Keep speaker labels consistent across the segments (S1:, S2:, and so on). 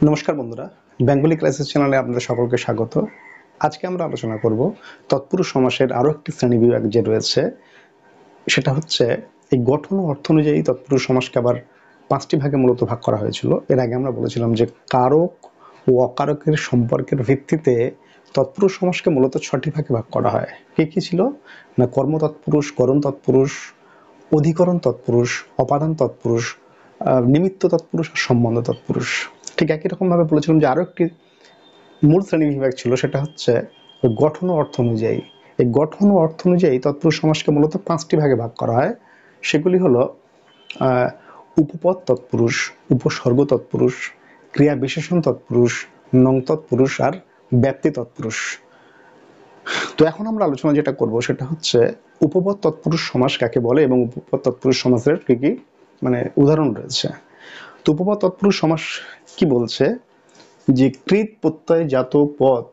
S1: নমস্কার বন্ধুরা, Bengali classes চ্যানেলে আপনাদের সকলকে স্বাগত। আজকে আমরা আলোচনা করব তৎপুরুষ সমাসের আরও একটি শ্রেণীবিভাগ যে রয়েছে, সেটা হচ্ছে এই গঠন ও অর্থ অনুযায়ী তৎপুরুষ সমাসকে আবার 5টি ভাগে মূলত ভাগ করা হয়েছিল। এর আগে আমরা বলেছিলাম যে কারক ও অকারকের সম্পর্কের ভিত্তিতে তৎপুরুষ সমাসকে মূলত 6টি ভাগে ভাগ করা হয়। কি ছিল না? কর্ম তৎপুরুষ, করণ তৎপুরুষ, অধিকরণ তৎপুরুষ, অপাদান তৎপুরুষ, নিমিত্ত তৎপুরুষ আর সম্বন্ধ তৎপুরুষ। ঠিক একই রকম ভাবে বলেছিলাম যে আরো একটি মূল শ্রেণী বিভাগ ছিল, সেটা হচ্ছে গঠন ও অর্থ অনুযায়ী। এই গঠন ও অর্থ অনুযায়ী তৎপুরুষ সমাসকে মূলত 5টি ভাগে ভাগ করা হয়। সেগুলি হলো উপপদ তৎপুরুষ, উপসর্গ তৎপুরুষ, ক্রিয়া বিশেষণ তৎপুরুষ, নং তৎপুরুষ আর ব্যাপ্তি তৎপুরুষ। তো এখন আমরা আলোচনা যেটা করব সেটা হচ্ছে উপপদ তৎপুরুষ সমাস কাকে বলে এবং উপপদ তৎপুরুষ সমাসের কি কি উদাহরণ রয়েছে। তো উপপদ তৎপুরুষ সমাস কি বলছে যে কৃত প্রত্যয় জাত পদ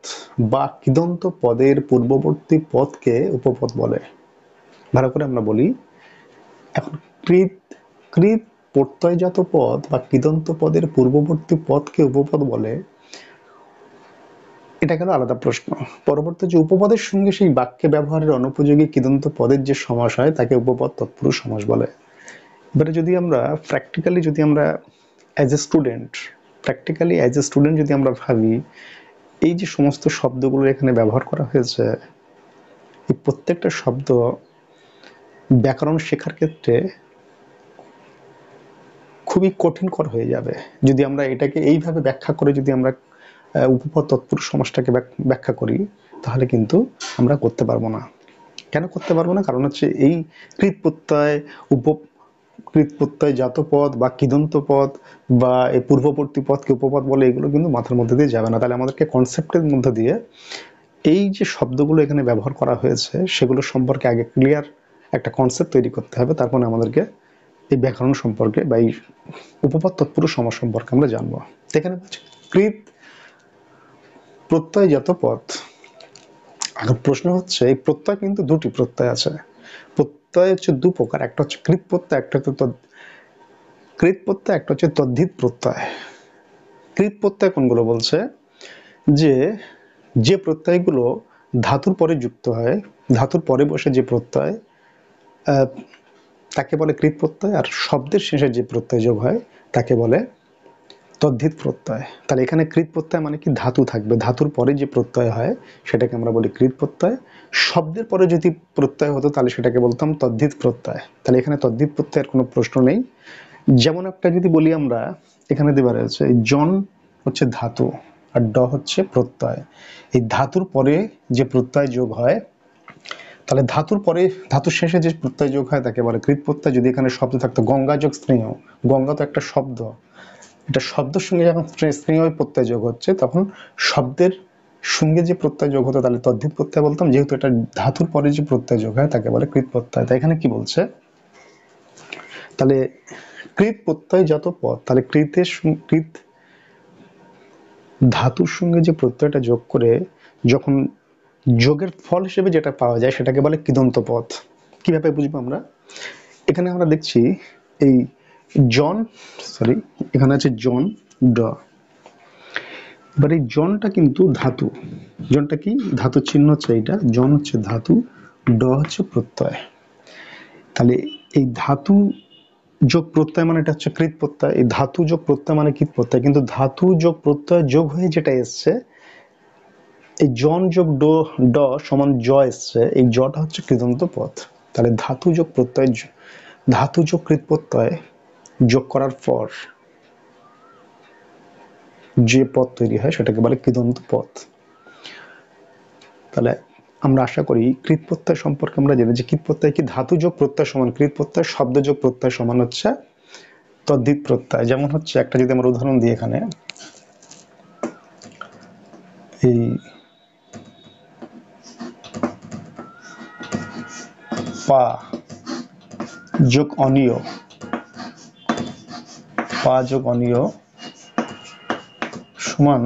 S1: বা কৃদন্ত পদের পূর্ববর্তী পদকে উপপদ বলে। ভালো করে আমরা বলি, এখন কৃত কৃত প্রত্যয়জাত পদ বা কৃদন্ত পদের পূর্ববর্তী পদকে উপপদ বলে, এটা গেল আলাদা প্রশ্ন। পরবর্তী যে উপপদের সঙ্গে সেই বাক্যে ব্যবহারের অনুপযোগী কৃদন্ত পদের যে সমাস হয় তাকে উপপদ তৎপুরুষ সমাস বলে। এবারে যদি আমরা প্র্যাকটিক্যালি অ্যাজ এ স্টুডেন্ট যদি আমরা ভাবি, এই যে সমস্ত শব্দগুলো এখানে ব্যবহার করা হয়েছে, এই প্রত্যেকটা শব্দ ব্যাকরণ শেখার ক্ষেত্রে খুবই কঠিনকর হয়ে যাবে যদি আমরা এটাকে এইভাবে ব্যাখ্যা করে যদি আমরা উপপদ তৎপুরুষ সমাসটাকে ব্যাখ্যা করি, তাহলে কিন্তু আমরা করতে পারবো না। কেন করতে পারবো না? কারণ হচ্ছে এই কৃত প্রত্যয় জাত পদ বা কৃদন্ত পদ বা এই পূর্ববর্তী পদকে উপপদ বলে, এগুলো কিন্তু মাথার মধ্যে দিয়ে যাবে না। তাহলে আমাদেরকে কনসেপ্টের মধ্যে দিয়ে এই যে শব্দগুলো এখানে ব্যবহার করা হয়েছে সেগুলো সম্পর্কে আগে ক্লিয়ার একটা কনসেপ্ট তৈরি করতে হবে, তারপরে আমাদেরকে এই ব্যাকরণ সম্পর্কে বা এই উপপদ তৎপুরুষ সমাস সম্পর্কে আমরা জানবো। এখানে কৃত প্রত্যয়জাত পদ। এখন প্রশ্ন হচ্ছে, এই প্রত্যয় কিন্তু দুটি প্রত্যয় আছে। প্রত্যয় হচ্ছে দু প্রকার, একটা হচ্ছে কৃত প্রত্যয়, একটা হচ্ছে একটা হচ্ছে তদ্ধিত প্রত্যয়। কৃত প্রত্যয় কোনগুলো বলছে যে যে প্রত্যয়গুলো ধাতুর পরে যুক্ত হয়, ধাতুর পরে বসে যে প্রত্যয় তাকে বলে কৃত প্রত্যয়, আর শব্দের শেষে যে প্রত্যয় যোগ হয় তাকে বলে তদ্ধিত প্রত্যয়। তাহলে এখানে কৃত প্রত্যয় মানে কি? ধাতু থাকবে, ধাতুর পরে যে প্রত্যয় হয় সেটাকে আমরা বলি কৃত প্রত্যয়। শব্দের পরে যদি প্রত্যয় হতো তাহলে সেটাকে বলতাম তদ্ধিত প্রত্যয়। তাহলে এখানে তদ্ধিত প্রত্যয়ের কোনো প্রশ্ন নেই। যেমন একটা যদি বলি আমরা, এখানে দেওয়া রয়েছে জন হচ্ছে ধাতু আর ড হচ্ছে প্রত্যয়। এই ধাতুর পরে যে প্রত্যয় যোগ হয়, তাহলে ধাতুর শেষে যে প্রত্যয় যোগ হয় তাকে বলে কৃত প্রত্যয়। যদি এখানে শব্দ থাকতো গঙ্গা যোগ স্নেহ, গঙ্গা তো একটা শব্দ, এটা শব্দের সঙ্গে যখন স্নেহ প্রত্যয় যোগ হচ্ছে তখন শব্দের সঙ্গে যে প্রত্যয় যোগ হতো তাহলে তদ্ধিত প্রত্যয় বলতাম। যেহেতু এটা ধাতুর পরে যে প্রত্যয় যোগ হয় তাকে বলে কৃত প্রত্যয়। তাই এখানে কি বলছে, তাহলে কৃত প্রত্যয় যত পদ, তাহলে কৃত ধাতুর সঙ্গে যে প্রত্যয়টা যোগ করে যখন যোগের ফল হিসেবে যেটা পাওয়া যায় সেটাকে বলে কৃদন্ত পদ। কিভাবে বুঝবো আমরা? এখানে আমরা দেখছি এই এখানে আছে জন ড। এবার এই জনটা কিন্তু ধাতু, জনটা কি? ধাতু চিহ্ন হচ্ছে এইটা, জন হচ্ছে ধাতু, ড হচ্ছে প্রত্যয়। তাহলে এই ধাতু যোগ প্রত্যয় মানে এটা হচ্ছে কৃত প্রত্যয়, এই ধাতু যোগ প্রত্যয় মানে কৃত প্রত্যয়। কিন্তু ধাতু যোগ প্রত্যয় যোগ হয়ে যেটা এসছে, এই জন যোগ ড সমান জ এসছে, এই জটা হচ্ছে কৃদন্ত পদ। তাহলে ধাতু যোগ কৃত প্রত্যয় যোগ করার পর যে পদ তৈরি হয় সেটাকে বলে কৃদন্ত পদ। তাহলে আমরা আশা করি কৃত প্রত্যয় সম্পর্কে আমরা জেনে যে কৃত প্রত্যয় কি? ধাতু যোগ প্রত্যয় সমান কৃত প্রত্যয়, শব্দ যোগ প্রত্যয় সমান হচ্ছে তদ্ধিত প্রত্যয়। যেমন হচ্ছে একটা যদি আমরা উদাহরণ দিই, এখানে এই পা যোগ অনিয়, পা যোগ অনিয় সমান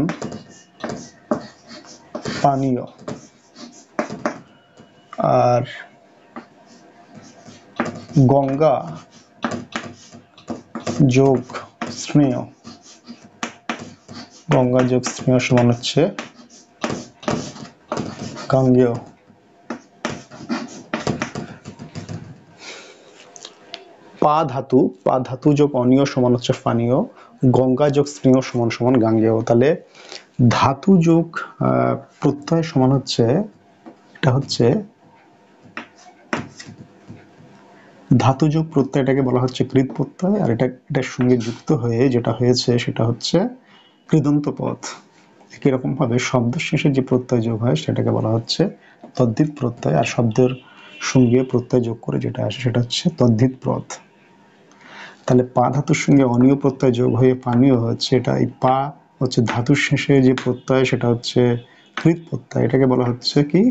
S1: পানীয়, আর গঙ্গা যোগ স্নেহ গঙ্গা যোগ স্নেহ সমান হচ্ছে গাঙ্গেয়। পা ধাতু যোগ অনীয় সমান হচ্ছে পানীয়, গঙ্গা যোগ স্নেহ সমান সমান গাঙ্গেয়। তাহলে ধাতু যোগ প্রত্যয় সমান হচ্ছে, এটা হচ্ছে ধাতু যোগ প্রত্যয়টাকে বলা হচ্ছে কৃৎ প্রত্যয়, আর এটার সঙ্গে যুক্ত হয়ে যেটা হয়েছে সেটা হচ্ছে কৃদন্ত পদ। একই রকম ভাবে শব্দের শেষে যে প্রত্যয় যোগ হয় সেটাকে বলা হচ্ছে তদ্ধিত প্রত্যয়, আর শব্দের সঙ্গে প্রত্যয় যোগ করে যেটা আসে সেটা হচ্ছে তদ্ধিত পদ। তাহলে পা ধাতুর সঙ্গে অনীয় প্রত্যয় যোগ হয়ে পানীয় হচ্ছে, এটা এই পা হচ্ছে ধাতুর শেষে যে প্রত্যয় সেটা হচ্ছে কৃৎ প্রত্যয়, এটাকে বলা হচ্ছে কি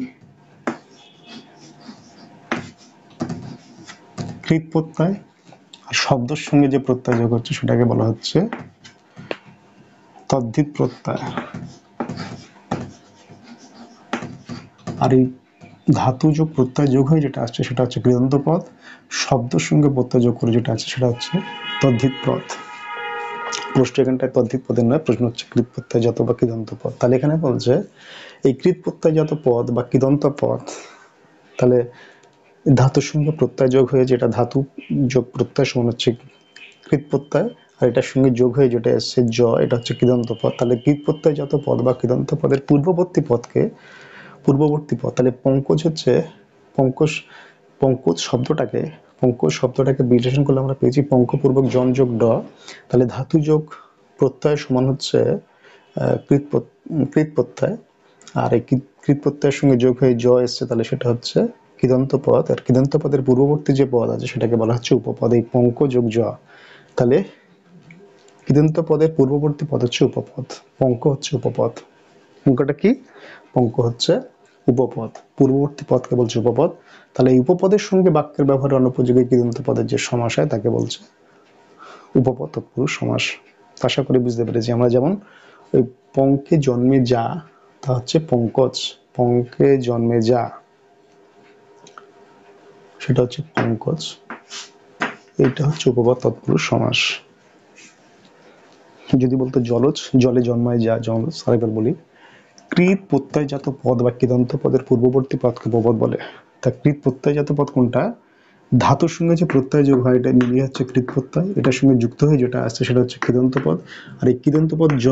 S1: কৃৎ প্রত্যয়। আর শব্দের সঙ্গে যে প্রত্যয় যোগ হচ্ছে সেটাকে বলা হচ্ছে তদ্ধিত প্রত্যয়। আর এই ধাতু যোগ প্রত্যয় যোগ হয়ে যেটা আসছে সেটা হচ্ছে কৃদন্ত পদ, শব্দের সঙ্গে প্রত্যয় যোগ করে যেটা আছে সেটা হচ্ছে তদ্ধিত পদ। প্রশ্ন এখানটায় তদ্ধিত পদের নয়, প্রশ্ন হচ্ছে কৃৎ প্রত্যয়জাত বা কৃদন্ত পদ। তাহলে এখানে বলছে এই কৃৎ প্রত্যয়জাত পদ বা কৃদন্ত পদ, তাহলে ধাতুর সঙ্গে প্রত্যয় যোগ হয়ে যেটা ধাতু যোগ প্রত্যয় সমান হচ্ছে কৃৎ প্রত্যয়, আর এটার সঙ্গে যোগ হয়ে যেটা এসছে জ, এটা হচ্ছে কৃদন্ত পদ। তাহলে কৃৎ প্রত্যয়জাত পদ বা কৃদন্ত পদের পূর্ববর্তী পদ, তাহলে পঙ্কজ হচ্ছে পঙ্কজ, পঙ্কজ শব্দটাকে বিশ্লেষণ করলে আমরা পেয়েছি পঙ্কপূর্বক জন যোগ ড। তাহলে ধাতু যোগ প্রত্যয় সমান হচ্ছে কৃৎ প্রত্যয়, আর এই কৃৎ প্রত্যয়ের সঙ্গে যোগ হয়ে জ এসছে, তাহলে সেটা হচ্ছে কৃদন্ত পদ। আর কৃদন্ত পদের পূর্ববর্তী যে পদ আছে সেটাকে বলা হচ্ছে উপপদ, এই পঙ্ক যোগ জ। তাহলে কৃদন্ত পদের পূর্ববর্তী পদ হচ্ছে উপপদ, পঙ্ক হচ্ছে উপপদ। পঙ্কটা কি? পঙ্ক হচ্ছে উপপদ, পূর্ববর্তী পদকে বলছে উপপদ। তাহলে এই উপপদের সঙ্গে বাক্যের ব্যবহারে অনুপযোগী কৃদন্ত পদের যে সমাস হয় তাকে বলছে উপপদ তৎপুরুষ সমাস। আশা করি বুঝতে পেরেছি আমরা। যেমন ওই পঙ্কে জন্মে যা, তা হচ্ছে পঙ্কজ, পঙ্কে জন্মে যা সেটা হচ্ছে পঙ্কজ, এটা হচ্ছে উপপদ তৎপুরুষ সমাস। যদি বলতো জলজ, জলে জন্মায় যা, জলজ। আরেকবার বলি, কৃৎ প্রত্যয়জাত পদ বা কৃদন্ত পদের পূর্ববর্তী পদকে উপপদ বলে। তা কৃৎ প্রত্যয়জাত পদ কোনটা? ধাতুর সঙ্গে যে প্রত্যয় যোগ হয় এটা মিলিয়ে হচ্ছে কৃৎ প্রত্যয়, এটার সঙ্গে যুক্ত হয়ে যেটা আসছে সেটা হচ্ছে কৃদন্ত পদ। আর এই কৃদন্ত পদ জ,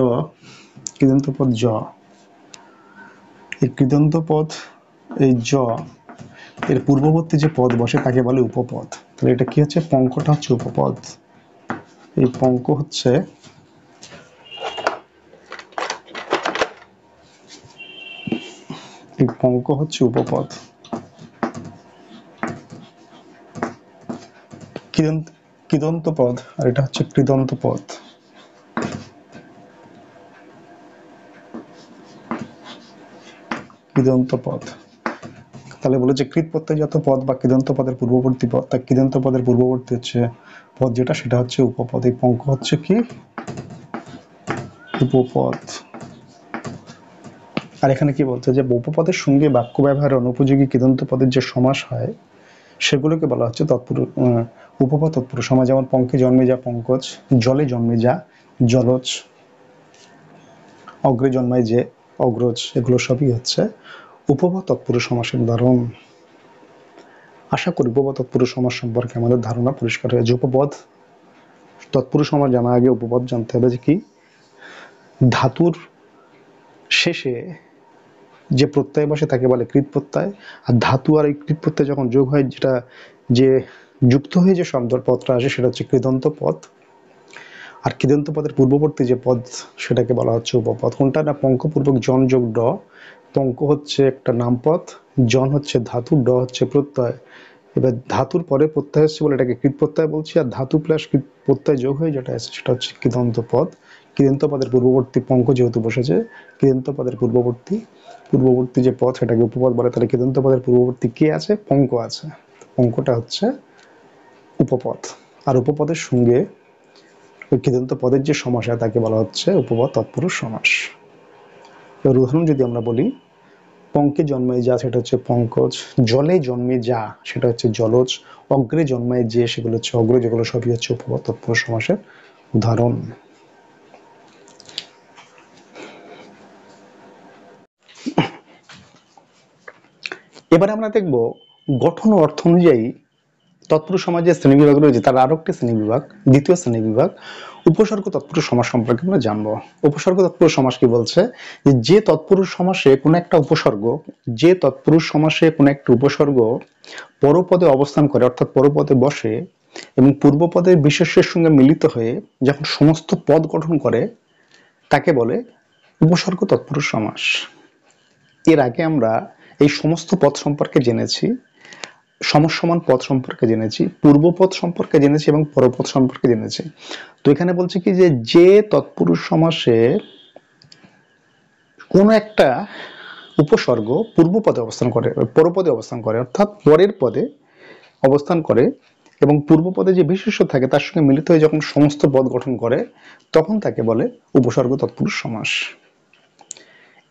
S1: কৃদন্ত পদ জ, এই কৃদন্ত পদ এই জ এর পূর্ববর্তী যে পদ বসে তাকে বলে উপপদ। তাহলে এটা কি হচ্ছে? পঙ্কটা হচ্ছে উপপদ, এই পঙ্ক হচ্ছে এই পঙ্ক হচ্ছে উপপদ। কৃদন্ত পদ, আর এটা হচ্ছে কৃদন্ত পদ। কৃদন্ত পদ, তাহলে বলেছে কৃৎ প্রত্যয়জাত পদ বা কৃদন্ত পদের পূর্ববর্তী পদ, তা কৃদন্ত পদের পূর্ববর্তী হচ্ছে পদ যেটা সেটা হচ্ছে উপপদ, এই পঙ্ক হচ্ছে কি উপপদ। আর এখানে কি বলছে যে উপপদের সঙ্গে বাক্য ব্যবহারের অনুপযোগী কৃদন্ত পদের যে সমাস হয় সেগুলোকে বলা হচ্ছে তৎপুরুষ উপপদ তৎপুরুষ সমাস। যেমন পঙ্কে জন্মে যা পঙ্কজ, জলে জন্মে যা জলজ, অগ্রে জন্মায় যে অগ্রজ, এগুলো সবই হচ্ছে উপপদ তৎপুরুষ সমাসের উদাহরণ। আশা করি উপপদ তৎপুরুষ সমাস সম্পর্কে আমাদের ধারণা পরিষ্কার হয়েছে। উপপদ তৎপুরুষ সমাস জানা আগে উপপদ জানতে হবে যে কি ধাতুর শেষে যে প্রত্যয় বসে তাকে বলে কৃৎ প্রত্যয়, আর ধাতু আর এই কৃৎ প্রত্যয় যখন যোগ হয় যেটা যে যুক্ত হয়ে যে শব্দের পদটা আসে সেটা হচ্ছে কৃদন্ত পদ। আর কৃদন্ত পদের পূর্ববর্তী যে পদ সেটাকে বলা হচ্ছে উপপদ। কোনটা? না পঙ্কপূর্বক জন যোগ ড। পঙ্ক হচ্ছে একটা নামপদ, জন হচ্ছে ধাতু, ড হচ্ছে প্রত্যয়। এবার ধাতুর পরে প্রত্যয় হচ্ছে বলে এটাকে কৃৎ প্রত্যয় বলছি, আর ধাতু প্লাস কৃৎ প্রত্যয় যোগ হয়ে যেটা আছে সেটা হচ্ছে কৃদন্ত পদ। কৃদন্ত পদের পূর্ববর্তী পঙ্ক যেহেতু বসেছে, কৃদন্ত পদের পূর্ববর্তী যে পদ সেটাকে উপপদ বলে। তাহলে কৃদন্ত পদের পূর্ববর্তী কে আছে? পঙ্ক আছে, পঙ্কটা হচ্ছে উপপদ। আর উপপদের সঙ্গে ওই কৃদন্ত পদের যে সমাস হয় তাকে বলা হচ্ছে উপপদ তৎপুরুষ সমাস। এবার উদাহরণ যদি আমরা বলি, পঙ্কে জন্মায় যা সেটা হচ্ছে পঙ্কজ, জলে জন্মে যা সেটা হচ্ছে জলজ, অগ্রে জন্মায় যে সেগুলো হচ্ছে অগ্রজ, যেগুলো সবই হচ্ছে উপপদ তৎপুরুষ সমাসের উদাহরণ। এবারে আমরা দেখব গঠন ও অর্থ অনুযায়ী তৎপুরুষ সমাজের শ্রেণীবিভাগ রয়েছে, তার আরো একটি শ্রেণীবিভাগ, দ্বিতীয় শ্রেণীবিভাগ উপসর্গ তৎপুরুষ সমাস সম্পর্কে আমরা জানবো। উপসর্গ তৎপুরুষ সমাস কি বলছে, যে তৎপুরুষ সমাসে কোনো একটা উপসর্গ, যে তৎপুরুষ সমাসে কোনো একটা উপসর্গ পরপদে অবস্থান করে, অর্থাৎ পরপদে বসে এবং পূর্বপদের বিশেষ্যের সঙ্গে মিলিত হয়ে যখন সমস্ত পদ গঠন করে তাকে বলে উপসর্গ তৎপুরুষ সমাস। এর আগে আমরা এই সমস্ত পদ সম্পর্কে জেনেছি, সমসমান পদ সম্পর্কে জেনেছি, পূর্বপদ সম্পর্কে জেনেছি এবং পরপদ সম্পর্কে জেনেছি। তো এখানে বলছে কি যে তৎপুরুষ সমাসে কোন একটা উপসর্গ পূর্বপদে অবস্থান করে, পরপদে অবস্থান করে, অর্থাৎ পরের পদে অবস্থান করে এবং পূর্বপদে যে বিশেষ্য থাকে তার সঙ্গে মিলিত হয়ে যখন সমস্ত পদ গঠন করে তখন তাকে বলে উপসর্গ তৎপুরুষ সমাস।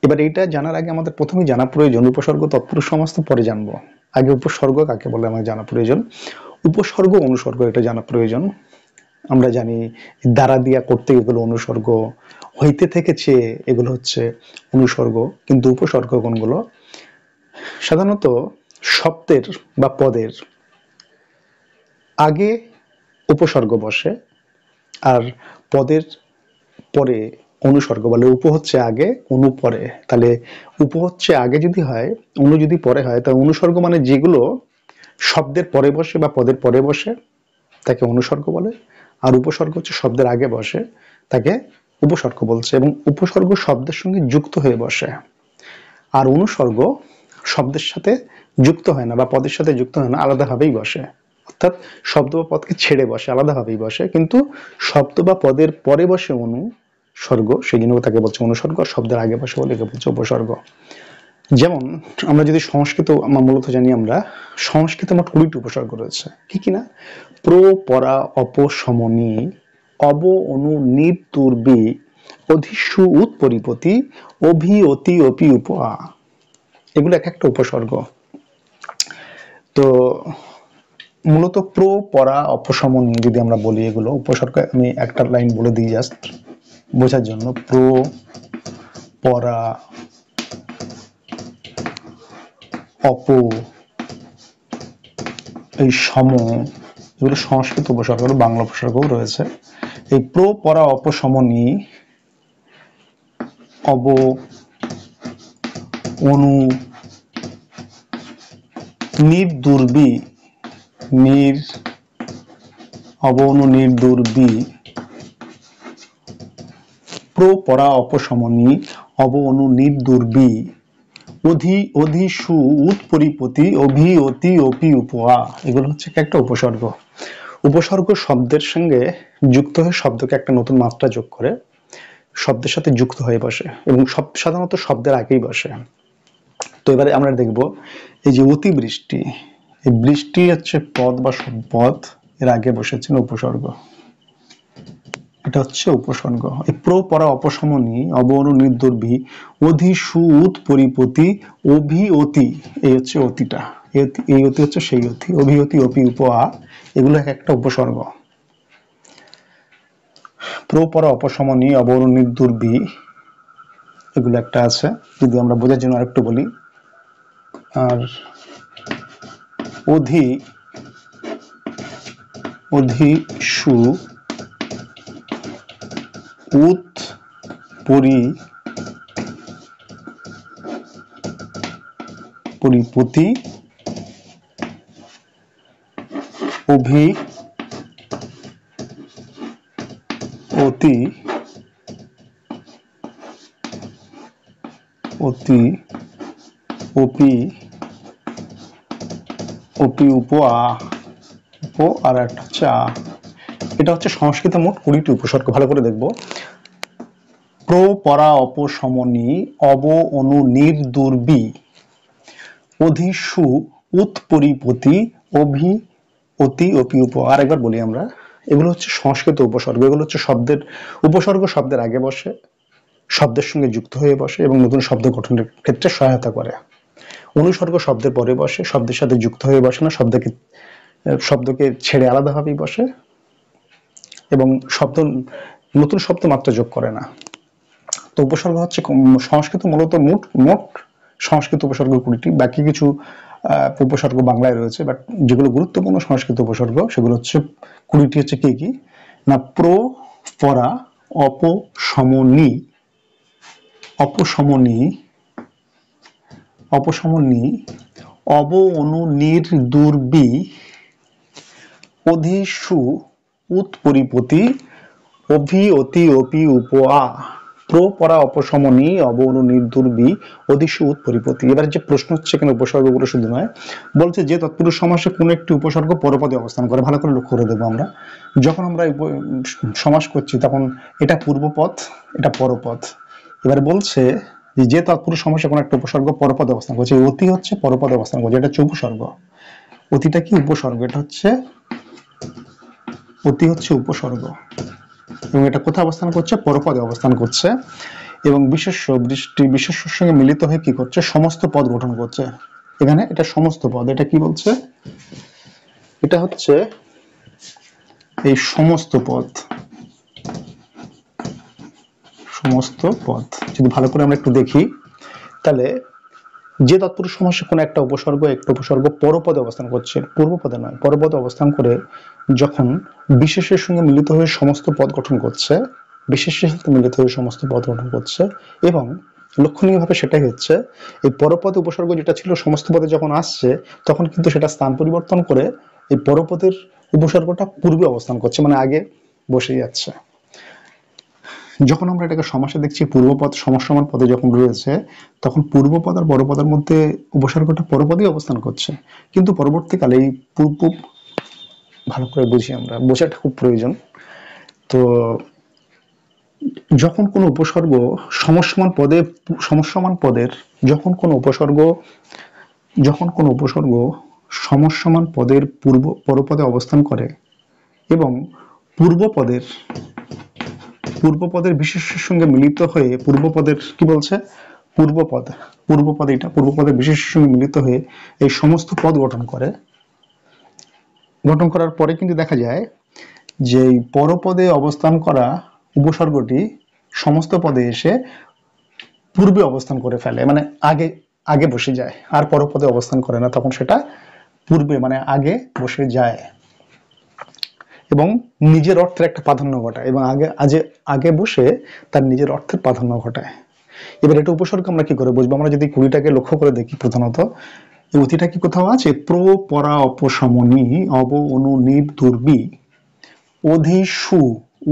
S1: এবার এইটা জানার আগে আমাদের প্রথমেই জানা প্রয়োজন উপসর্গ তৎপুরুষ সমাস তো পরে জানবো, আগে উপসর্গ কাকে বলে আমার জানা প্রয়োজন। উপসর্গ অনুসর্গ এটা জানা প্রয়োজন। আমরা জানি দ্বারা দিয়া করতে এগুলো অনুসর্গ, হইতে থেকেছে এগুলো হচ্ছে অনুসর্গ, কিন্তু উপসর্গ কোনগুলো? সাধারণত শব্দের বা পদের আগে উপসর্গ বসে আর পদের পরে অনুসর্গ, বলে উপ হচ্ছে আগে অনু পরে। তাহলে উপ হচ্ছে আগে যদি হয়, অনু যদি পরে হয়, তাহলে অনুসর্গ মানে যেগুলো শব্দের পরে বসে বা পদের পরে বসে তাকে অনুসর্গ বলে, আর উপসর্গ হচ্ছে শব্দের আগে বসে তাকে উপসর্গ বলছে, এবং উপসর্গ শব্দের সঙ্গে যুক্ত হয়ে বসে। আর অনুসর্গ শব্দের সাথে যুক্ত হয় না বা পদের সাথে যুক্ত হয় না, আলাদাভাবেই বসে, অর্থাৎ শব্দ বা পদকে ছেড়ে বসে, আলাদাভাবেই বসে, কিন্তু শব্দ বা পদের পরে বসে অনুসর্গ, সেই জন্য তাকে বলছে অনুসর্গ, আর শব্দের আগে বসে বলে একে বলছে উপসর্গ। যেমন আমরা যদি সংস্কৃত আমরা মূলত জানি, আমরা সংস্কৃতে মোট 20টি উপসর্গ রয়েছে। কি কিনা? প্র, পরা, অপশমনী, অব, অনু, নির, তুর্বি, অধিসু, উৎ, পরিপতি, অভি, অতি, অপি, উপ, আ। এগুলো এক একটা উপসর্গ। তো মূলত প্র, পরা, অপশমনী যদি আমরা বলি এগুলো উপসর্গ, আমি একটা লাইন বলে দিই জাস্ট বোঝার জন্য। প্র, পরা, অপ, এই সম, এগুলো সংস্কৃত উপসর্গ, বাংলা উপসর্গও রয়েছে। এই প্র, পরা, অপশমনী, অব, অনু, নির, দুর্বি, নির, অব, অনু, নির, দুর্বি, প্র, পরা, অপশমনী, অব, অনু, নির, দুর্বি, অধি, অধিসু, উৎ, পরিপতি, অভি, অতি, অপি, উপ, আ। এগুলো হচ্ছে একটা উপসর্গ। উপসর্গ শব্দের সঙ্গে যুক্ত হয়ে শব্দকে একটা নতুন মাত্রা যোগ করে শব্দের সাথে যুক্ত হয়ে বসে এবং সাধারণত শব্দের আগেই বসে। তো এবারে আমরা দেখব এই যে অতিবৃষ্টি, এই বৃষ্টি হচ্ছে পদ বা পদ, এর আগে বসেছেন উপসর্গ, এটা হচ্ছে উপসর্গ। এই প্র, পরা, অপশমনী, অব, অনু, নির, দুর্বি, অধি, সু, উৎ, পরিপতি, অভি, অতি, এই হচ্ছে অতিটা, এই অতি হচ্ছে সেই অতি, অভি, অতি, অপি, উপ, আ। এগুলো এক একটা উপসর্গ। প্র, পরা, অপশমনী, অব, অনু, নির, দুর্বি, এগুলো একটা আছে। যদি আমরা বোঝার জন্য আরেকটু বলি, আর অধি, অধিসু, উৎ, পরিপতি, অভি, অতি, অতি, অপি, অপি, উপ, আ, উপ, আর একটা হচ্ছে আ। এটা হচ্ছে সংস্কৃত মোট 20টি উপসর্গ। ভালো করে দেখবো। প্র, পরা, অপশমনী, অব, অনু, নির, দুর্বি, অধিসু, উৎ, পরিপতি, অভি, অতি, অপি, উপ। আর একবার বলি আমরা, এগুলো হচ্ছে সংস্কৃত উপসর্গ। এগুলো হচ্ছে শব্দের উপসর্গ, শব্দের আগে বসে, শব্দের সঙ্গে যুক্ত হয়ে বসে এবং নতুন শব্দ গঠনের ক্ষেত্রে সহায়তা করে। অনুসর্গ শব্দের পরে বসে, শব্দের সাথে যুক্ত হয়ে বসে না, শব্দকে ছেড়ে আলাদাভাবেই বসে এবং নতুন শব্দ মাত্র যোগ করে না। তো উপসর্গ হচ্ছে সংস্কৃত মূলত মোট সংস্কৃত উপসর্গ 20টি, বাকি কিছু উপসর্গ বাংলায় রয়েছে, বাট যেগুলো গুরুত্বপূর্ণ সংস্কৃত উপসর্গ সেগুলো হচ্ছে 20টি হচ্ছে কি কি না, প্র, পরা, অপশমনী, অপশমনী, অপশমনী, অব অনু নির দুর্বি, অধিসু উৎপরিপতি, অভি অতি অপি উপা। প্র, পরা, অপশমনী, অব অনু নির দুর্বি, অধিসু উৎপরিপতি। এবার যে প্রশ্ন হচ্ছে এখানে উপসর্গগুলো শুধু নয়, বলছে যে তৎপুরুষ সমাসে কোন একটি উপসর্গ পরপদে অবস্থান করে। ভালো করে লক্ষ্য করে দেখবো আমরা যখন আমরা সমাস করছি তখন এটা পূর্বপদ, এটা পরপদ। এবার বলছে যে তৎপুরুষ সমাসে কোন একটা উপসর্গ পরপদে অবস্থান করছে, অতি হচ্ছে পরপদে অবস্থান করছে, এটা হচ্ছে উপসর্গ। অতিটা কি উপসর্গ, এটা হচ্ছে অতি হচ্ছে উপসর্গ, এবং এটা কোথায় অবস্থান করছে, পরপদে অবস্থান করছে, এবং বিশেষ্য বৃষ্টি বিশেষ্যের সঙ্গে মিলিত হয়ে কি করছে, সমস্ত পদ গঠন করছে। এখানে এটা সমস্ত পদ, এটা কি বলছে, এটা হচ্ছে এই সমস্ত পদ, সমস্ত পদ। যদি ভালো করে আমরা একটু দেখি তাহলে যে তৎপুরুষ সমাসে কোনো একটা উপসর্গ পরপদে অবস্থান করছে, পূর্বপদে নয়, পরপদে অবস্থান করে যখন বিশেষের সঙ্গে মিলিত হয়ে সমস্ত পদ গঠন করছে, বিশেষের সাথে মিলিত হয়ে সমস্ত পদ গঠন করছে, এবং লক্ষণীয়ভাবে সেটাই হচ্ছে এই পরপদে উপসর্গ যেটা ছিল সমস্ত পদে যখন আসছে তখন কিন্তু সেটা স্থান পরিবর্তন করে এই পরপদের উপসর্গটা পূর্বে অবস্থান করছে, মানে আগে বসে যাচ্ছে। যখন আমরা এটাকে সমাসে দেখছি পূর্বপদ সমসমান পদে যখন রয়েছে তখন পূর্বপদ আর পরপদের মধ্যে উপসর্গটা পরপদেই অবস্থান করছে, কিন্তু পরবর্তীকালে এই পূর্ব, ভালো করে বুঝি আমরা, বোঝাটা খুব প্রয়োজন। তো যখন কোনো উপসর্গ সমসমান পদে, সমসমান পদের যখন কোনো উপসর্গ, যখন কোনো উপসর্গ সমসমান পদের পরপদে অবস্থান করে এবং পূর্বপদের পূর্বপদের বিশেষ্যের সঙ্গে মিলিত হয়ে পূর্বপদের কি বলছে, পূর্বপদ, পূর্বপদ, এটা পূর্বপদের বিশেষ্যের সঙ্গে মিলিত হয়ে এই সমস্ত পদ গঠন করে, গঠন করার পরে কিন্তু দেখা যায় যে এই পরপদে অবস্থান করা উপসর্গটি সমস্ত পদে এসে পূর্বে অবস্থান করে ফেলে, মানে আগে আগে বসে যায়, আর পরপদে অবস্থান করে না, তখন সেটা পূর্বে মানে আগে বসে যায় এবং নিজের অর্থের একটা প্রাধান্য ঘটায়, এবং আগে বসে তার নিজের অর্থের প্রাধান্য ঘটায়। এবার এটা উপসর্গ আমরা কি করে বুঝবো, আমরা যদি 20টাকে লক্ষ্য করে দেখি প্রধানত এই অতিটা কি কোথাও আছে, প্র, পরা, অপশমনী, অব অনু নির দুর্বি, অধিসু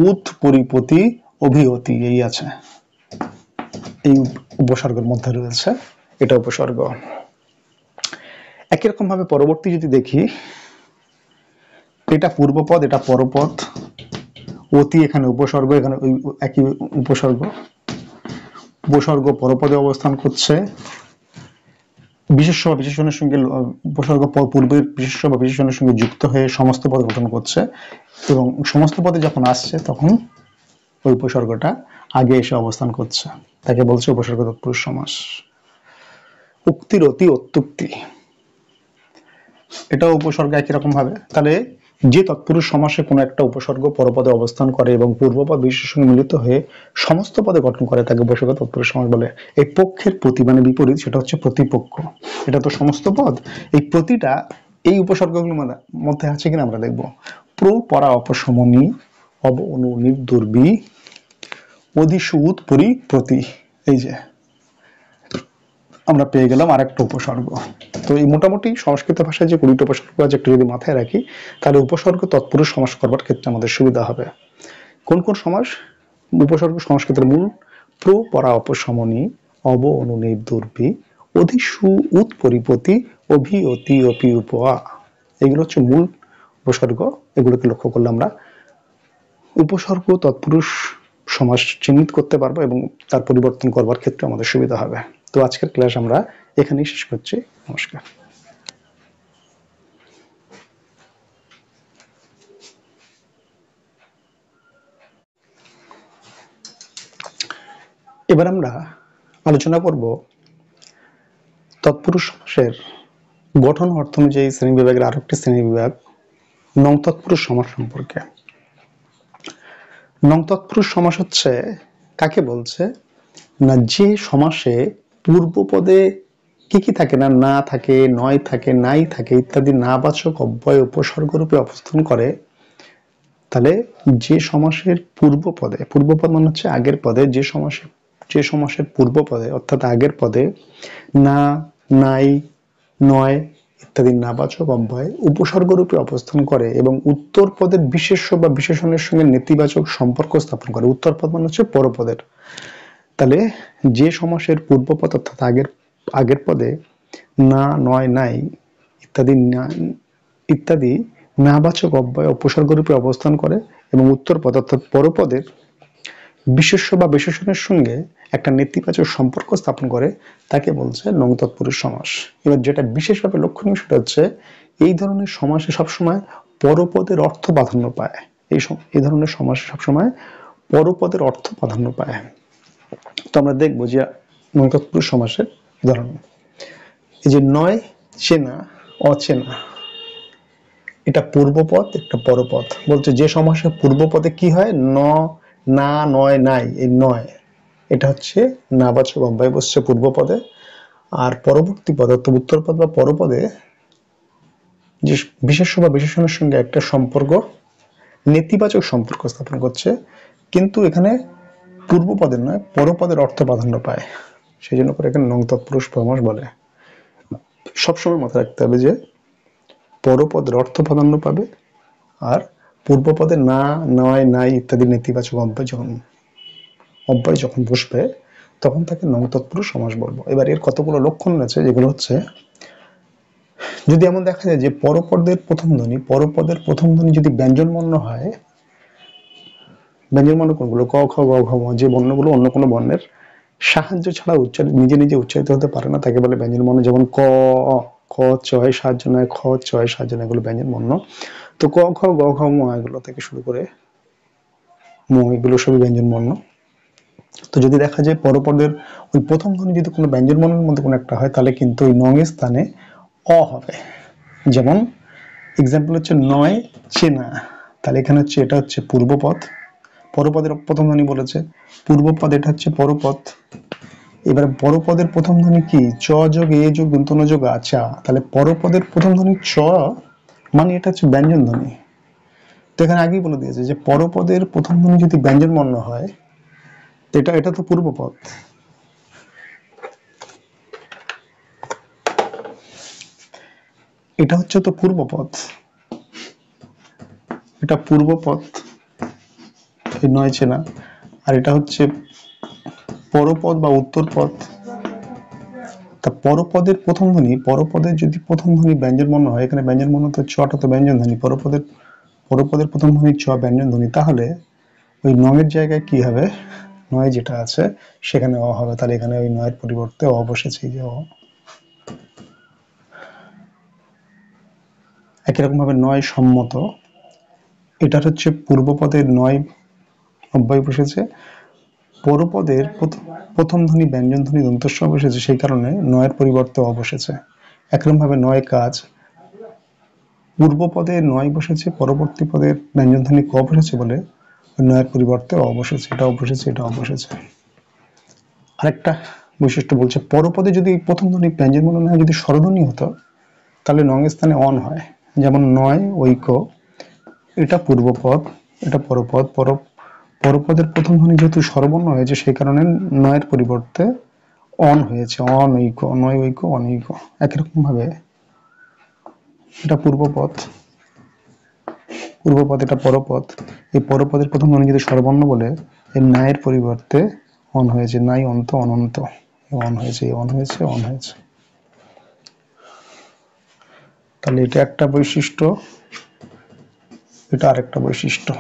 S1: উৎ পরিপতি, অভিহতি, এই আছে, এই উপসর্গের মধ্যে রয়েছে, এটা উপসর্গ। একই রকম ভাবে পরবর্তী যদি দেখি, এটা পূর্বপদ, এটা পরপদ, অতি এখানে উপসর্গ, এখানে ওই একই উপসর্গ, উপসর্গ পরপদে অবস্থান করছে, বিশেষ্য বা বিশেষণের সঙ্গে উপসর্গ পূর্বের বিশেষ্য বা বিশেষণের সঙ্গে যুক্ত হয়ে সমস্ত পদ গঠন করছে, এবং সমস্ত পদে যখন আসছে তখন ওই উপসর্গটা আগে এসে অবস্থান করছে, তাকে বলছে উপসর্গ তৎপুরুষ সমাস। উক্তির অতি, অত্যুক্তি, এটাও উপসর্গ একই রকম ভাবে। তাহলে যে তৎপুরুষ সমাসে কোনো একটা উপসর্গ পরপদে অবস্থান করে এবং পূর্বপদ বিশেষের সঙ্গে মিলিত হয়ে সমস্ত পদে গঠন করে তাকে উপসর্গ তৎপুরুষ সমাস বলে। এই পক্ষের প্রতি মানে বিপরীত, সেটা হচ্ছে প্রতিপক্ষ। এটা তো সমস্ত পদ, এই প্রতিটা এই উপসর্গগুলোর মধ্যে আছে কিনা আমরা দেখবো। প্র, পরা, অপশমনী, অব অনু নির দুর্বি, অধিসু উৎ পরি প্রতি, এই যে আমরা পেয়ে গেলাম আরেকটা উপসর্গ। তো এই মোটামুটি সংস্কৃত ভাষায় যে 20টা উপসর্গ আছে একটু যদি মাথায় রাখি তাহলে উপসর্গ তৎপুরুষ সমাস করবার ক্ষেত্রে আমাদের সুবিধা হবে। কোন কোন সমাস, উপসর্গ সংস্কৃতের মূল প্র, পরা, অপশমনী, অব অনু নির দুর্বি, অধিসু উৎ পরিপতি, অভি অতি অপি উপা, এগুলো হচ্ছে মূল উপসর্গ। এগুলোকে লক্ষ্য করলে আমরা উপসর্গ তৎপুরুষ সমাস চিহ্নিত করতে পারবো এবং তার পরিবর্তন করবার ক্ষেত্রে আমাদের সুবিধা হবে। তো আজকের ক্লাস আমরা এখানেই শেষ করছি। নমস্কার। এবার আমরা আলোচনা করব তৎপুরুষ সমাসের গঠন অর্থ অনুযায়ী শ্রেণী বিভাগের আরো একটি শ্রেণী বিভাগ নং তৎপুরুষ সমাস সম্পর্কে। নং তৎপুরুষ সমাস হচ্ছে কাকে বলছে না, যে সমাসে পূর্বপদে কি কি থাকে না, না থাকে, নয় থাকে, নাই থাকে ইত্যাদি নাবাচক অব্যয় উপসর্গ রূপে অবস্থান করে, তাহলে যে সমাসের পূর্বপদে, পূর্বপদ মানে হচ্ছে আগের পদে, যে সমাসের পূর্বপদে অর্থাৎ আগের পদে না, নাই, নয় ইত্যাদি নাবাচক অব্যয় উপসর্গ রূপে অবস্থান করে এবং উত্তর পদের বিশেষ্য বা বিশেষণের সঙ্গে নেতিবাচক সম্পর্ক স্থাপন করে। উত্তর পদ মানে হচ্ছে পরপদের। তাহলে যে সমাসের পূর্বপদ অর্থাৎ আগের পদে না, নয়, নাই ইত্যাদি নাবাচক অব্যয় উপসর্গ রূপে অবস্থান করে এবং উত্তর পদ অর্থাৎ পরপদের বিশেষ্য বা বিশেষণের সঙ্গে একটা নেতিবাচক সম্পর্ক স্থাপন করে, তাকে বলছে নং তৎপুরুষ সমাস। এবার যেটা বিশেষভাবে লক্ষণীয় সেটা হচ্ছে এই ধরনের সমাসে সবসময় পরপদের অর্থ প্রাধান্য পায়। এই ধরনের সমাসে সবসময় পরপদের অর্থ প্রাধান্য পায়। তো আমরা দেখবো যে নং তৎপুরুষ সমাসের উদাহরণ, এই যে নয় চেনা, অচেনা, এটা পূর্বপদ, একটা পরপদ। বলছে যে সমাসের পূর্বপদে কি হয়, না, নয়, নাই, এই নয় এটা হচ্ছে নাবাচক অব্যয় বসছে পূর্বপদে, আর পরবর্তী পদ অর্থাৎ উত্তরপদ বা পরপদে যে বিশেষ্য বা বিশেষণের সঙ্গে একটা সম্পর্ক, নেতিবাচক সম্পর্ক স্থাপন করছে, কিন্তু এখানে পূর্বপদের নয় পরপদের অর্থ প্রাধান্য পায়, সেই জন্য করে এখানে নং তৎপুরুষ সমাস বলে। সবসময় মাথায় রাখতে হবে যে পরপদের অর্থ প্রাধান্য পাবে, আর পূর্বপদে না, নয়, নাই ইত্যাদি নেতিবাচক অব্যয় যখন বসবে তখন তাকে নং তৎপুরুষ সমাস বলবো। এবার এর কতগুলো লক্ষণ আছে, যেগুলো হচ্ছে যদি এমন দেখা যায় যে পরপদের প্রথম ধ্বনি যদি ব্যঞ্জন বর্ণ হয়, ব্যঞ্জন বর্ণ কোনগুলো, ক, খ, গ, ঘ, ম, যে বর্ণগুলো অন্য কোনো বর্ণের সাহায্য ছাড়া নিজে নিজে উচ্চারিত হতে পারে না, তাকে বলে ব্যঞ্জন বর্ণ। যেমন ক, খ, চয় সাহায্য নয়, খ, চয় সাহায্য নয়, এগুলো ব্যঞ্জন বর্ণ। তো ক, খ, গ, ঘ, ম এগুলো থেকে শুরু করে ম এগুলো সবই ব্যঞ্জন বর্ণ। তো যদি দেখা যায় পরপদের ওই প্রথম ধ্বনি যদি কোনো ব্যঞ্জন বর্ণের মধ্যে কোনো একটা হয়, তাহলে কিন্তু ওই নং এর স্থানে অ হবে। যেমন এক্সাম্পল হচ্ছে নয় চেনা, তাহলে এখানে হচ্ছে এটা হচ্ছে পূর্বপদ, পরপদের প্রথম ধ্বনি বলেছে, পূর্বপদ এটা হচ্ছে পরপদ। এবারে পরপদের প্রথম ধ্বনি কি, চ যোগ এ যোগ দন্তন্য যোগ আচা, তাহলে পরপদের প্রথম ধ্বনি চ মানে এটা হচ্ছে ব্যঞ্জন ধ্বনি। তো এখানে আগেই বলে দিয়েছে যে পরপদের প্রথম ধ্বনি যদি ব্যঞ্জন বর্ণ হয়, এটা তো পূর্বপদ, এটা হচ্ছে তো পূর্বপদ, এটা পূর্বপদ এই নয় চেনা, আর এটা হচ্ছে পরপদ বা উত্তরপদ। তা পরপদের প্রথম ধ্বনি, পরপদের যদি প্রথম ধ্বনি ব্যঞ্জন বর্ণ হয়, এখানে ব্যঞ্জন বর্ণ তো চটা তো ব্যঞ্জন ধ্বনি, পরপদের প্রথম ধ্বনি চ ব্যঞ্জন ধ্বনি, তাহলে ওই নয়ের জায়গায় কি হবে, নয় যেটা আছে সেখানে অ হবে, তাহলে এখানে ওই নয়ের পরিবর্তে অ বসেছে, যে অ। একই রকম ভাবে নয় সম্মত, এটা হচ্ছে পূর্বপদের নয় অব্যয় বসেছে, পরপদের প্রথম ধ্বনি ব্যঞ্জন ধ্বনি দন্তস্ব বসেছে, সেই কারণে নয়ের পরিবর্তে অ বসেছে। একরকম ভাবে নয় কাজ, পূর্বপদে নয় বসেছে, পরবর্তী পদের ব্যঞ্জন ধ্বনি ক বসেছে বলে নয়ের পরিবর্তে অ বসেছে, এটাও বসেছে, এটাও বসেছে। আরেকটা বৈশিষ্ট্য বলছে পরপদে যদি প্রথম ধ্বনি ব্যঞ্জন বর্ণ না যদি স্বরধ্বনি হতো, তাহলে নং এর স্থানে অন হয়। যেমন নয় ঐক্য, এটা পূর্বপদ, এটা পরপদ, পরপদের প্রথম ধ্বনি যেহেতু স্বরবর্ণ হয়েছে, সেই কারণে নয়ের পরিবর্তে অন হয়েছে, অনৈক, নয় ঐক্য অনৈক। একই রকম ভাবে এটা পূর্বপদ, এটা পরপদ, এই পরপদের প্রথম ধ্বনি যদি স্বরবর্ণ বলে এই নায়ের পরিবর্তে অন হয়েছে, নাই অন্ত অনন্ত, অন হয়েছে, অন হয়েছে, অন হয়েছে। তাহলে এটা একটা বৈশিষ্ট্য, এটা আরেকটা বৈশিষ্ট্য।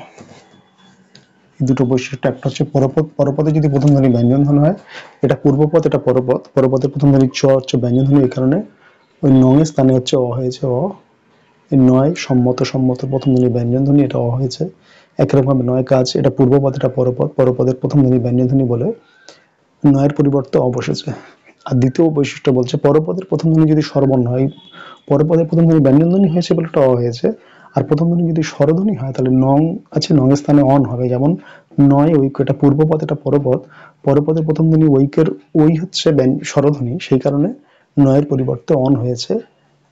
S1: দুটো বৈশিষ্ট্য, একটা হচ্ছে পরপদ, পরপদে যদি প্রথম ধ্বনি ব্যঞ্জন ধ্বনি হয়, এটা পূর্বপদ, এটা পরপদ, পরপদের প্রথম ধ্বনি চ হচ্ছে ব্যঞ্জন ধ্বনি, এই কারণে ওই নং এর স্থানে হচ্ছে অ হয়েছে, অ। এই নয় সম্মত প্রথম ধ্বনি ব্যঞ্জন ধ্বনি, এটা অ হয়েছে। একরকম ভাবে নয় কাজ, এটা পূর্বপদ, এটা পরপদ, পরপদের প্রথম ধ্বনি ব্যঞ্জন ধ্বনি বলে নয়ের পরিবর্তে অ বসেছে। আর দ্বিতীয় বৈশিষ্ট্য বলছে পরপদের প্রথম ধ্বনি যদি স্বরবর্ণ হয়, পরপদের প্রথম ধ্বনি ব্যঞ্জন ধ্বনি হয়েছে বলে এটা অ হয়েছে, আর প্রথম ধ্বনি যদি স্বরধ্বনি হয় তাহলে নং আছে, নং এর স্থানে অন হবে। যেমন নয় ঐক্য, এটা পূর্বপদ, এটা পরপদ, পরপদের প্রথম ধ্বনি ঐক্যের ওই হচ্ছে স্বরধ্বনি, সেই কারণে নয়ের পরিবর্তে অন হয়েছে।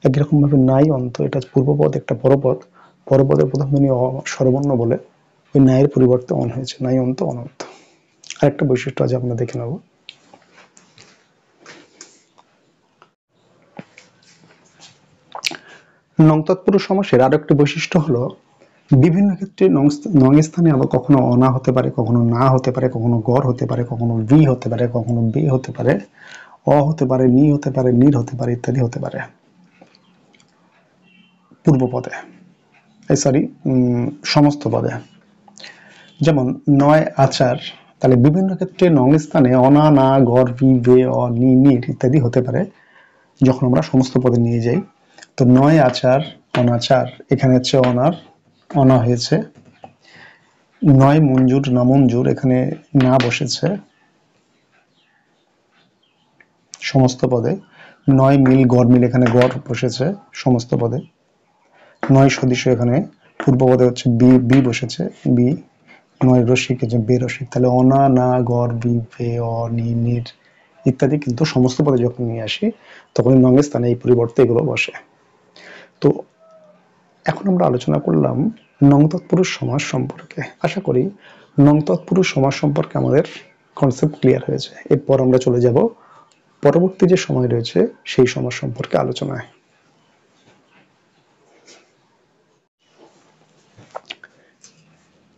S1: একই রকম ভাবে নাই অন্ত, এটা পূর্বপদ একটা পরপদ, পরপদের প্রথম ধ্বনি অ স্বরবর্ণ বলে ওই নায়ের পরিবর্তে অন হয়েছে, নাই অন্ত অনন্ত। আরেকটা বৈশিষ্ট্য আছে আমরা দেখে নেব। নং তৎপুরুষ সমাসের আরো একটি বৈশিষ্ট্য হলো বিভিন্ন ক্ষেত্রে নং স্থানে আবার কখনো অনা হতে পারে, কখনো না হতে পারে, কখনো গড় হতে পারে, কখনো বি হতে পারে, কখনো বে হতে পারে, অ হতে পারে, নি হতে পারে, নির হতে পারে, ইত্যাদি হতে পারে পূর্ব পদে, সরি সমস্ত পদে। যেমন নয় আচার, তাহলে বিভিন্ন ক্ষেত্রে নং স্থানে অনা, না, গড়, বি, বে, অ, নি, নির ইত্যাদি হতে পারে যখন আমরা সমস্ত পদে নিয়ে যাই। তো নয় আচার, অনাচার, এখানে হচ্ছে অনার, অনা হয়েছে। নয় মঞ্জুর, নামঞ্জুর, এখানে না বসেছে সমস্ত পদে। নয় মিল, গড় মিল, এখানে গড় বসেছে সমস্ত পদে। নয় সদৃশ, এখানে পূর্ব পদে হচ্ছে বি, বি বসেছে, বি। নয় রসিক, যে বে রসিক, তাহলে অনা, না, গড়, বি, বে, অ, নি, নির ইত্যাদি কিন্তু সমস্ত পদে যখন নিয়ে আসি তখন নঙের স্থানে এই পরিবর্তে এগুলো বসে। তো এখন আমরা আলোচনা করলাম নং তৎপুরুষ সমাস সম্পর্কে। আশা করি নং তৎপুরুষ সমাস সম্পর্কে আমাদের কনসেপ্ট ক্লিয়ার হয়েছে। এরপর আমরা চলে যাব পরবর্তী যে সময় রয়েছে সেই সমাস সম্পর্কে আলোচনায়।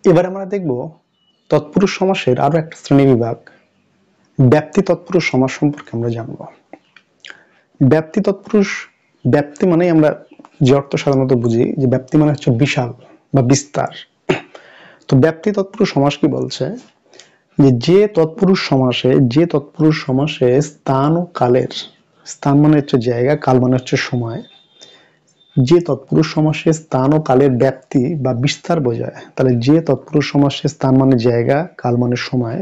S1: এবার আমরা দেখব তৎপুরুষ সমাসের আরো একটা শ্রেণী বিভাগ, ব্যাপ্তি তৎপুরুষ সমাস সম্পর্কে আমরা জানব। ব্যাপ্তি তৎপুরুষ, ব্যাপ্তি মানে আমরা যে অর্থ সাধারণত বুঝি যে ব্যাপ্তি মানে হচ্ছে বিশাল বা বিস্তার। তো ব্যাপ্তি তৎপুরুষ সমাস কি বলছে, যে তৎপুরুষ সমাসে স্থান ও কালের, স্থান মানে হচ্ছে জায়গা, কাল মানে হচ্ছে সময়, যে তৎপুরুষ সমাসে স্থান ও কালের ব্যাপ্তি বা বিস্তার বোঝায়। তাহলে যে তৎপুরুষ সমাসে স্থান মানে জায়গা, কাল মানে সময়,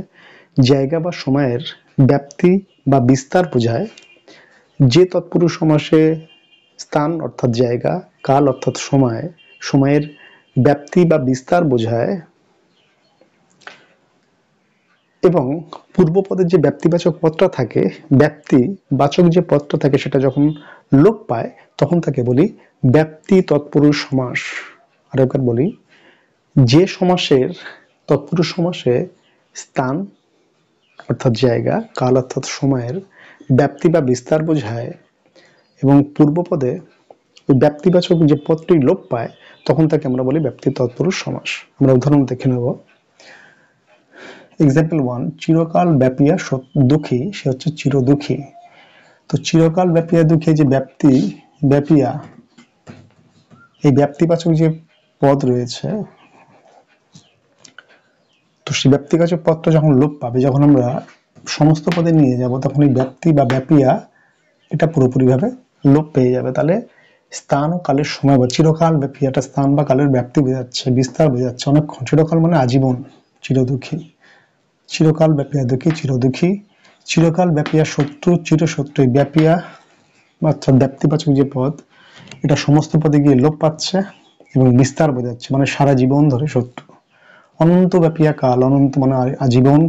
S1: জায়গা বা সময়ের ব্যাপ্তি বা বিস্তার বোঝায়, যে তৎপুরুষ সমাসে স্থান অর্থাৎ জায়গা, কাল অর্থাৎ সময়, সময়ের ব্যাপ্তি বা বিস্তার বোঝায়, এবং পূর্বপদের যে ব্যাপ্তিবাচক পদটা থাকে, ব্যাপ্তিবাচক যে পদটা থাকে সেটা যখন লোপ পায় তখন তাকে বলি ব্যাপ্তি তৎপুরুষ সমাস। আরেকবার বলি, যে সমাসের তৎপুরুষ সমাসে স্থান অর্থাৎ জায়গা, কাল অর্থাৎ সময়ের ব্যাপ্তি বা বিস্তার বোঝায় এবং পূর্বপদে ওই ব্যাপ্তিবাচক যে পদটি লোপ পায় তখন তাকে আমরা বলি ব্যাপ্তি তৎপুরুষ সমাস। আমরা উদাহরণ দেখে নেব। এক্সাম্পল 1, চিরকাল ব্যাপিয়া দুঃখী, সে হচ্ছে চির দুঃখী। তো চিরকাল ব্যাপিয়া দুঃখী, যে ব্যাপ্তি, ব্যাপিয়া, এই ব্যাপ্তিবাচক যে পদ রয়েছে, তো সেই ব্যক্তিবাচক পদটা যখন লোপ পাবে, যখন আমরা সমস্ত পদে নিয়ে যাব তখন এই ব্যক্তি বা ব্যাপিয়া এটা পুরোপুরি ভাবে লোপ পেয়ে যাবে। তাহলে স্থান ও কালের সময় বা চিরকাল ব্যাপী, একটা স্থান বা কালের ব্যাপ্তি বোঝাচ্ছে, বিস্তার বোঝাচ্ছে অনেকক্ষণ। চিরকাল মানে আজীবন, চিরদুঃখী, চিরকাল ব্যাপিয়া দুঃখী, চিরদুঃখী, চিরকাল ব্যাপিয়া শত্রু, চিরশত্রু, ব্যাপিয়া অর্থাৎ ব্যাপ্তিবাচক যে পদ এটা সমস্ত পদে গিয়ে লোপ পাচ্ছে এবং বিস্তার বোঝাচ্ছে মানে সারা জীবন ধরে শত্রু। অনন্ত ব্যাপিয়া কাল, অনন্ত মানে আজীবন,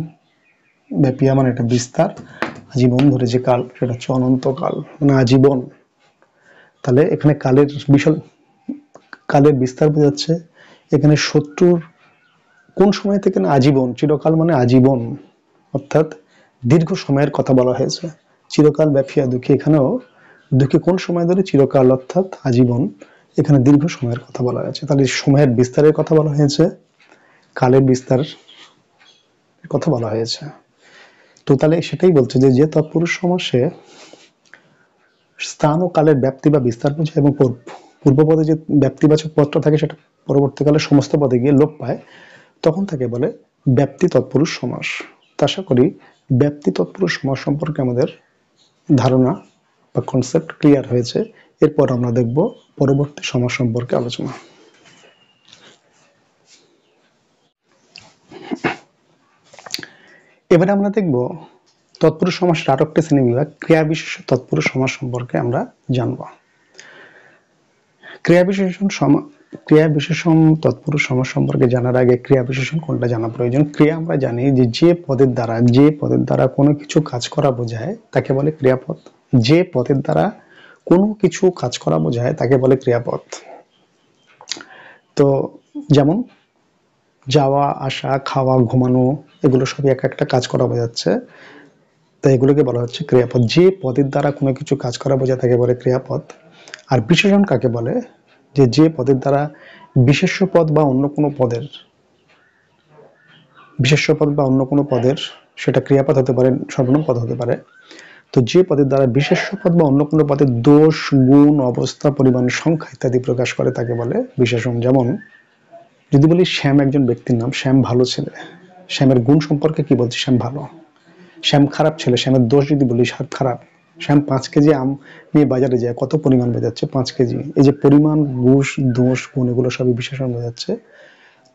S1: ব্যাপিয়া মানে এটা বিস্তার, আজীবন ধরে যে কাল সেটা হচ্ছে অনন্তকাল মানে আজীবন। তাহলে এখানে কালের বিশাল, কালের বিস্তার বোঝাচ্ছে। এখানে শত্রুর কোন সময় থেকে না আজীবন, চিরকাল মানে আজীবন অর্থাৎ দীর্ঘ সময়ের কথা বলা হয়েছে। চিরকাল ব্যাপিয়া দুঃখী, এখানেও দুঃখী কোন সময় ধরে, চিরকাল অর্থাৎ আজীবন, এখানে দীর্ঘ সময়ের কথা বলা হয়েছে। তাহলে সময়ের বিস্তারের কথা বলা হয়েছে, কালের বিস্তার কথা বলা হয়েছে। তো তাহলে সেটাই বলছে যে যে তৎপুরুষ সমাসে স্থান ও কালের ব্যাপ্তি বা বিস্তার বোঝায় এবং পূর্বপদে যে ব্যাপ্তিবাচক পদটা থাকে সেটা পরবর্তীকালে সমস্ত পদে গিয়ে লোপ পায় তখন তাকে বলে ব্যাপ্তি তৎপুরুষ সমাস। আশা করি ব্যাপ্তি তৎপুরুষ সমাস সম্পর্কে আমাদের ধারণা বা কনসেপ্ট ক্লিয়ার হয়েছে। এরপর আমরা দেখব পরবর্তী সমাস সম্পর্কে আলোচনা। এবারে আমরা দেখব তৎপুরুষ সমাসের আরো একটি শ্রেণী বিভাগ, ক্রিয়া বিশেষ তৎপুরুষ সমাস সম্পর্কে আমরা জানব। ক্রিয়া বিশেষণ তৎপুরুষ সমাস সম্পর্কে জানার আগে ক্রিয়া বিশেষণ কোনটা জানা প্রয়োজন। ক্রিয়া আমরা জানি যে পদের দ্বারা কোনো কিছু কাজ করা বোঝায় তাকে বলে ক্রিয়াপদ। যে পদের দ্বারা কোনো কিছু কাজ করা বোঝায় তাকে বলে ক্রিয়াপদ। তো যেমন যাওয়া, আসা, খাওয়া, ঘুমানো, এগুলো সবই এক একটা কাজ করা বোঝাচ্ছে, তাই এগুলোকে বলা হচ্ছে ক্রিয়াপদ। যে পদের দ্বারা কোনো কিছু কাজ করা বোঝায় তাকে বলে ক্রিয়াপদ। আর বিশেষণ কাকে বলে? যে পদের দ্বারা বিশেষ্য পদ বা অন্য কোনো পদের সেটা ক্রিয়াপদ হতে পারে, সর্বনাম পদ হতে পারে। তো যে পদের দ্বারা বিশেষ্য পদ বা অন্য কোনো পদের দোষ, গুণ, অবস্থা, পরিমাণ, সংখ্যা ইত্যাদি প্রকাশ করে তাকে বলে বিশেষণ। যেমন যদি বলি শ্যাম একজন ব্যক্তির নাম, শ্যাম ভালো ছেলে, শ্যামের গুণ সম্পর্কে কি বলছি? শ্যাম ভালো। শ্যাম খারাপ ছেলে, শ্যামের দোষ যদি বলি খারাপ। শ্যাম 5 কেজি আম নিয়ে বাজারে যায়, কত পরিমাণ বোঝাচ্ছে? 5 কেজি। এই যে পরিমাণ, দোষ, গুণ, এগুলো সবই বিশেষণ বোঝাচ্ছে।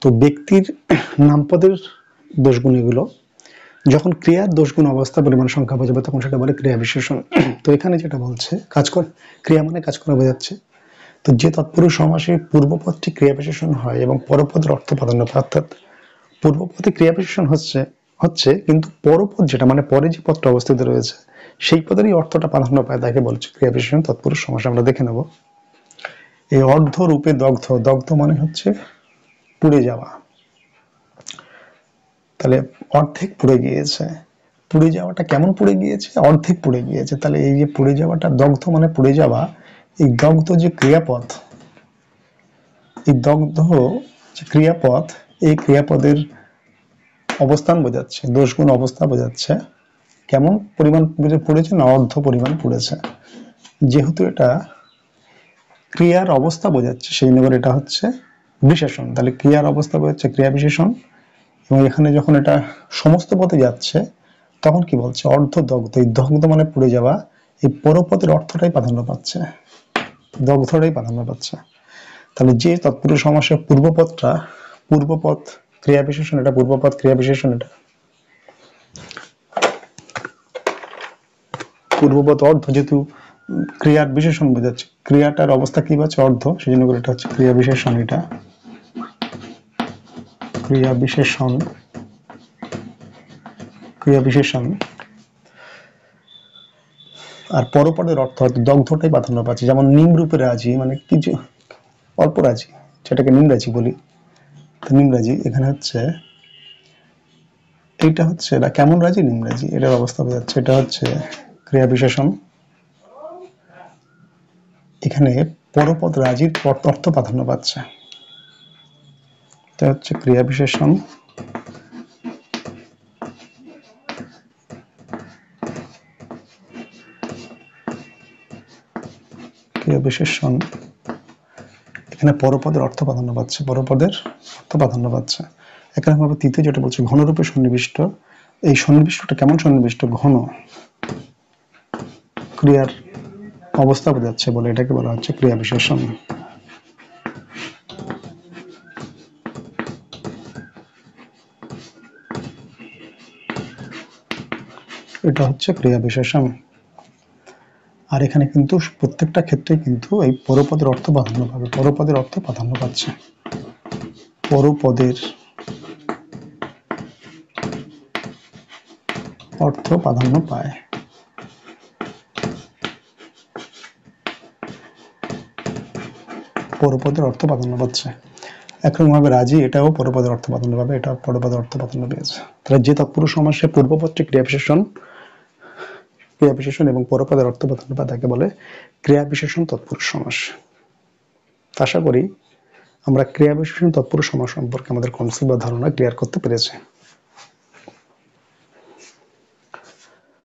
S1: তো ব্যক্তির নামপদের দোষ গুণ এগুলো যখন ক্রিয়ার দোষ গুণ, অবস্থা, পরিমাণ, সংখ্যা বোঝাবে তখন সেটা বলে ক্রিয়া বিশেষণ। তো এখানে যেটা বলছে ক্রিয়া মানে কাজ করা বোঝাচ্ছে। তো যে তৎপুরুষ সমাসে পূর্বপদটি ক্রিয়া বিশেষণ হয় এবং পরপদের অর্থ প্রাধান্য পায়, অর্থাৎ পূর্বপদে ক্রিয়া বিশেষণ হচ্ছে কিন্তু পরপদ যেটা, মানে পরে যে পদটা অবস্থিত রয়েছে সেই পদেরই অর্থটা প্রাধান্য পায়, তাকে বলছে ক্রিয়া বিশেষণ তৎপুরুষ সমাস। আমরা দেখে নেব। এই অর্ধ রূপে দগ্ধ, দগ্ধ মানে হচ্ছে পুড়ে যাওয়া। তাহলে অর্ধেক পুড়ে গিয়েছে। পুড়ে যাওয়াটা কেমন পুড়ে গিয়েছে? অর্ধেক পুড়ে গিয়েছে। তাহলে এই যে পুড়ে যাওয়াটা, দগ্ধ মানে পুড়ে যাওয়া, এই দগ্ধ যে ক্রিয়াপদ, এই দগ্ধ যে ক্রিয়াপদ, এই ক্রিয়াপদের অবস্থান বোঝাচ্ছে, দোষ গুণ অবস্থা বোঝাচ্ছে। কেমন পরিমাণ পুড়েছে? না, অর্ধ পরিমাণ পুড়েছে। যেহেতু এটা ক্রিয়ার অবস্থা বোঝাচ্ছে সেই জন্য এটা হচ্ছে বিশেষণ। তাহলে ক্রিয়ার অবস্থা বোঝাচ্ছে ক্রিয়া বিশেষণ। এবং এখানে যখন এটা সমস্ত পথে যাচ্ছে তখন কি বলছে? অর্ধ দগ্ধ। এই দগ্ধ মানে পুড়ে যাওয়া, এই পরপদের অর্থটাই প্রাধান্য পাচ্ছে, দগ্ধটাই প্রাধান্য পাচ্ছে। তাহলে যে তৎপুরুষ সমাসের পূর্বপদ ক্রিয়া বিশেষণ, এটা পূর্বপদ ক্রিয়া বিশেষণ, এটা পূর্বপদ অর্ধ, যেহেতু ক্রিয়ার বিশেষণ বোঝাচ্ছে, ক্রিয়াটার অবস্থা কি পাচ্ছে? অর্ধ, সেই জন্য করে এটা হচ্ছে ক্রিয়া বিশেষণ। এটা ক্রিয়া বিশেষণ। আর পরপদের অর্থ দগ্ধটাই প্রাধান্য পাচ্ছে। যেমন নিম্রূপে রাজি, মানে কিছু অল্প রাজি, যেটাকে নিমরাজি বলি। তো নিমরাজি এখানে হচ্ছে, এইটা হচ্ছে এটা কেমন রাজি? নিমরাজি, এটার অবস্থা বোঝাচ্ছে। এটা হচ্ছে ক্রিয়া বিশেষণ। এখানে পরপদ রাজির অর্থ প্রাধান্য পাচ্ছে, এটা হচ্ছে ক্রিয়া বিশেষণ। ক্রিয়া বিশেষণ এখানে পরপদের অর্থ প্রাধান্য পাচ্ছে, একরকম ভাবে তৃতীয় যেটা বলছে ঘনরূপে সন্নিবিষ্ট, এই সন্নিবিষ্টটা কেমন সন্নিবিষ্ট? ঘন, ক্রিয়ার অবস্থা বোঝাচ্ছে বলে এটাকে বলা হচ্ছে ক্রিয়া বিশেষণ। এটা হচ্ছে ক্রিয়া বিশেষণ। আর এখানে কিন্তু প্রত্যেকটা ক্ষেত্রে কিন্তু এই পরপদের অর্থ প্রাধান্য পাবে, পরপদের অর্থ প্রাধান্য পাচ্ছে, পরপদের অর্থ প্রাধান্য পায়। পরপদের অর্থ প্রাধান্য পাচ্ছে। একরকম ভাবে রাজি, এটাও পরপদের অর্থ প্রাধান্য পাবে, এটা পরপদের অর্থ প্রাধান্য পেয়েছে। তাহলে যে তৎপুরুষ সমাসে পূর্বপদটি ক্রিয়া বিশেষণ এবং পরপদের অর্থ প্রাধান্য পায় তাকে বলে ক্রিয়া বিশেষণ তৎপুরুষ সমাস। আশা করি আমরা ক্রিয়া বিশেষণ তৎপুরুষ সমাস সম্পর্কে আমাদের কনসেপ্ট বা ধারণা ক্লিয়ার করতে পেরেছি।